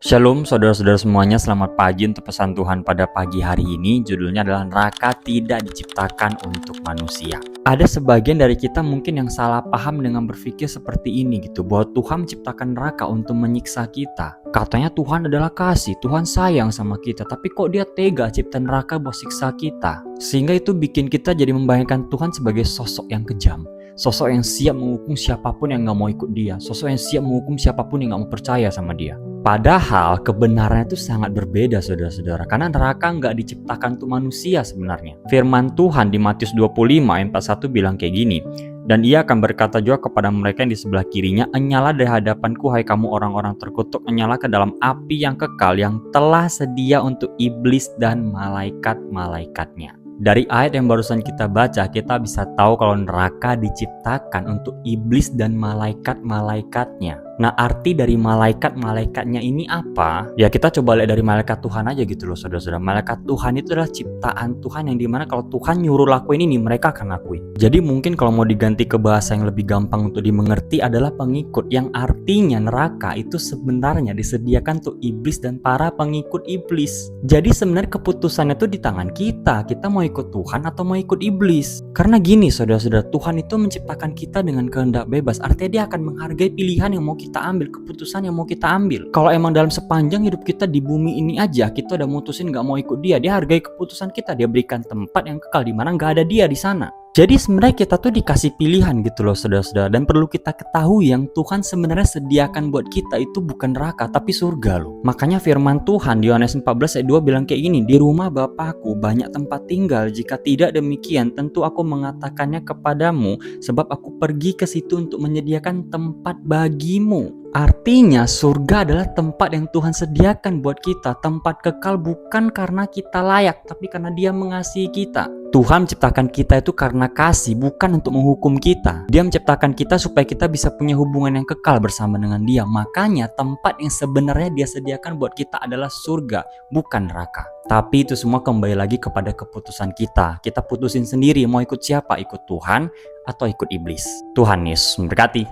Shalom saudara-saudara semuanya, selamat pagi untuk pesan Tuhan pada pagi hari ini. Judulnya adalah neraka tidak diciptakan untuk manusia. Ada sebagian dari kita mungkin yang salah paham dengan berpikir seperti ini gitu, bahwa Tuhan menciptakan neraka untuk menyiksa kita. Katanya Tuhan adalah kasih, Tuhan sayang sama kita, tapi kok dia tega cipta neraka buat siksa kita? Sehingga itu bikin kita jadi membayangkan Tuhan sebagai sosok yang kejam. Sosok yang siap menghukum siapapun yang gak mau ikut dia. Sosok yang siap menghukum siapapun yang gak mau percaya sama dia. Padahal kebenarannya itu sangat berbeda saudara-saudara. Karena neraka nggak diciptakan untuk manusia sebenarnya. Firman Tuhan di Matius 25 ayat 41 bilang kayak gini. Dan ia akan berkata juga kepada mereka yang di sebelah kirinya, "Enyala dari hadapanku hai kamu orang-orang terkutuk, enyala ke dalam api yang kekal yang telah sedia untuk iblis dan malaikat-malaikatnya." Dari ayat yang barusan kita baca, kita bisa tahu kalau neraka diciptakan untuk iblis dan malaikat-malaikatnya. Nah, arti dari malaikat-malaikatnya ini apa? Ya, kita coba lihat dari malaikat Tuhan aja gitu loh saudara-saudara. Malaikat Tuhan itu adalah ciptaan Tuhan yang dimana kalau Tuhan nyuruh lakuin ini, mereka akan lakuin. Jadi mungkin kalau mau diganti ke bahasa yang lebih gampang untuk dimengerti adalah pengikut, yang artinya neraka itu sebenarnya disediakan untuk iblis dan para pengikut iblis. Jadi sebenarnya keputusannya itu di tangan kita. Kita mau ikut Tuhan atau mau ikut iblis. Karena gini saudara-saudara, Tuhan itu menciptakan kita dengan kehendak bebas. Artinya dia akan menghargai pilihan yang mau kita ambil, keputusan yang mau kita ambil. Kalau emang dalam sepanjang hidup kita di bumi ini aja kita udah mutusin gak mau ikut dia hargai keputusan kita, dia berikan tempat yang kekal di mana gak ada dia di sana. Jadi sebenarnya kita tuh dikasih pilihan gitu loh saudara-saudara. Dan perlu kita ketahui yang Tuhan sebenarnya sediakan buat kita itu bukan neraka tapi surga loh. Makanya firman Tuhan di Yohanes 14 ayat 2 bilang kayak gini, "Di rumah Bapakku banyak tempat tinggal, jika tidak demikian tentu aku mengatakannya kepadamu, sebab aku pergi ke situ untuk menyediakan tempat bagimu." Artinya surga adalah tempat yang Tuhan sediakan buat kita, tempat kekal bukan karena kita layak tapi karena dia mengasihi kita. Tuhan menciptakan kita itu karena kasih, bukan untuk menghukum kita. Dia menciptakan kita supaya kita bisa punya hubungan yang kekal bersama dengan dia. Makanya tempat yang sebenarnya dia sediakan buat kita adalah surga, bukan neraka. Tapi itu semua kembali lagi kepada keputusan kita. Kita putusin sendiri mau ikut siapa, ikut Tuhan atau ikut iblis. Tuhan Yesus memberkati.